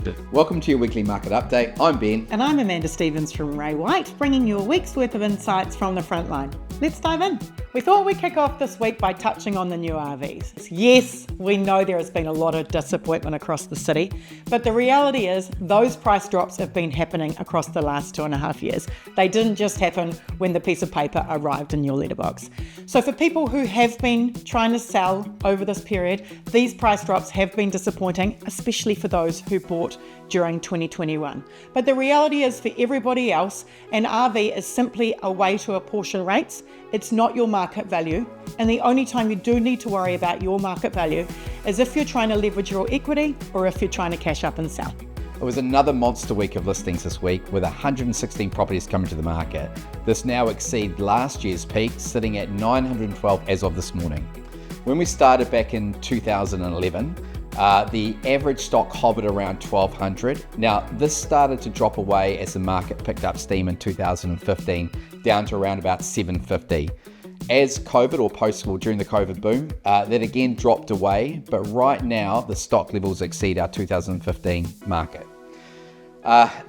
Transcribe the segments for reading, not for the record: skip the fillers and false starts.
Retrospective. Welcome to your weekly market update. I'm Ben. And I'm Amanda Stevens from Ray White, bringing you a week's worth of insights from the front line. Let's dive in. We thought we'd kick off this week by touching on the new RVs. Yes, we know there has been a lot of disappointment across the city, but the reality is those price drops have been happening across the last 2.5 years. They didn't just happen when the piece of paper arrived in your letterbox. So for people who have been trying to sell over this period, these price drops have been disappointing, especially for those who bought during 2021. But the reality is for everybody else, an RV is simply a way to apportion rates. It's not your market value. And the only time you do need to worry about your market value is if you're trying to leverage your equity or if you're trying to cash up and sell. It was another monster week of listings this week with 116 properties coming to the market. This now exceeds last year's peak, sitting at 912 as of this morning. When we started back in 2011, the average stock hovered around 1,200. Now, this started to drop away as the market picked up steam in 2015, down to around about 750. As COVID or during the COVID boom, that again dropped away, but right now the stock levels exceed our 2015 market.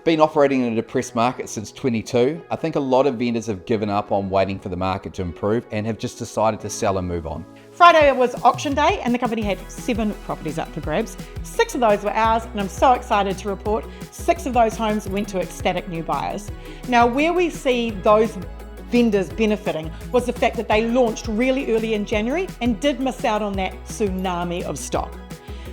Been operating in a depressed market since 22. I think a lot of vendors have given up on waiting for the market to improve and have just decided to sell and move on. Friday was auction day and the company had 7 properties up for grabs. 6 of those were ours, and I'm so excited to report 6 of those homes went to ecstatic new buyers. Now, where we see those vendors benefiting was the fact that they launched really early in January and did miss out on that tsunami of stock.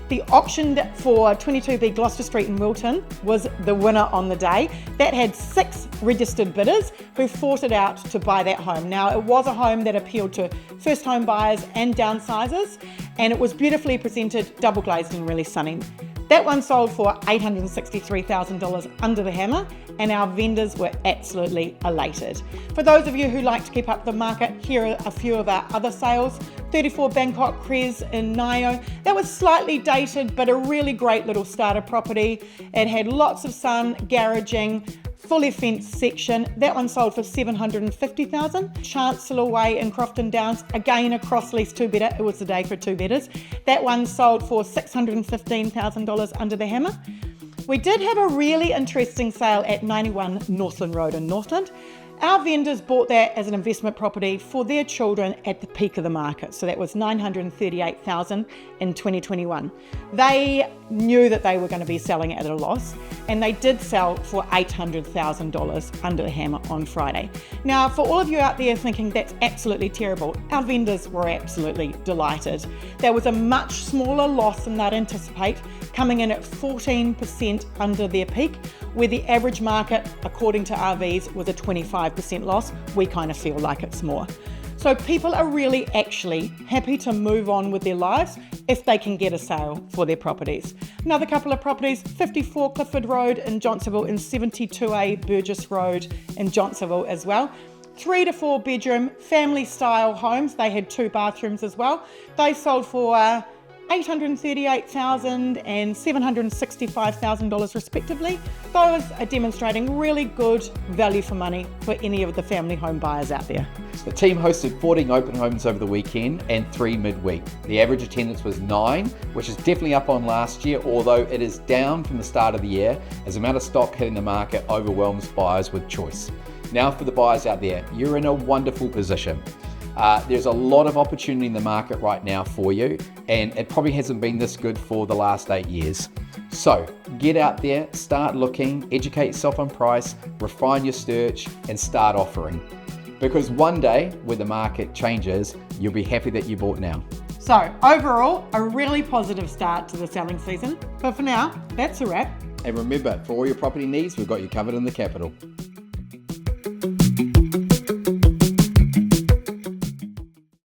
The auction for 22B Gloucester Street in Wilton was the winner on the day. That had 6 registered bidders who fought it out to buy that home. Now, it was a home that appealed to first home buyers and downsizers, and it was beautifully presented, double glazed and really sunny. That one sold for $863,000 under the hammer, and our vendors were absolutely elated. For those of you who like to keep up the market, here are a few of our other sales. 34 Bangkok Cres in Nio. That was slightly dated, but a really great little starter property. It had lots of sun, garaging, fully fenced section. That one sold for $750,000. Chancellor Way in Crofton Downs, again a cross lease 2-bedder. It was the day for 2-bedders. That one sold for $615,000 under the hammer. We did have a really interesting sale at 91 Northland Road in Northland. Our vendors bought that as an investment property for their children at the peak of the market. So that was $938,000 in 2021. They knew that they were going to be selling it at a loss, and they did sell for $800,000 under the hammer on Friday. Now, for all of you out there thinking that's absolutely terrible, our vendors were absolutely delighted. There was a much smaller loss than they'd anticipate, coming in at 14% under their peak, where the average market, according to RVs, was a 25% loss. We kind of feel like it's more. So people are really actually happy to move on with their lives if they can get a sale for their properties. Another couple of properties, 54 Clifford Road in Johnsonville and 72A Burgess Road in Johnsonville as well. 3 to 4 bedroom family style homes. They had 2 bathrooms as well. They sold for $838,000 and $765,000 respectively. Those are demonstrating really good value for money for any of the family home buyers out there. The team hosted 14 open homes over the weekend and 3 midweek. The average attendance was 9, which is definitely up on last year, although it is down from the start of the year as the amount of stock hitting the market overwhelms buyers with choice. Now for the buyers out there, you're in a wonderful position. There's a lot of opportunity in the market right now for you, and it probably hasn't been this good for the last 8 years. So get out there, start looking, educate yourself on price, refine your search, and start offering. Because one day when the market changes, you'll be happy that you bought now. So overall, a really positive start to the selling season. But for now, that's a wrap. And remember, for all your property needs, we've got you covered in the capital.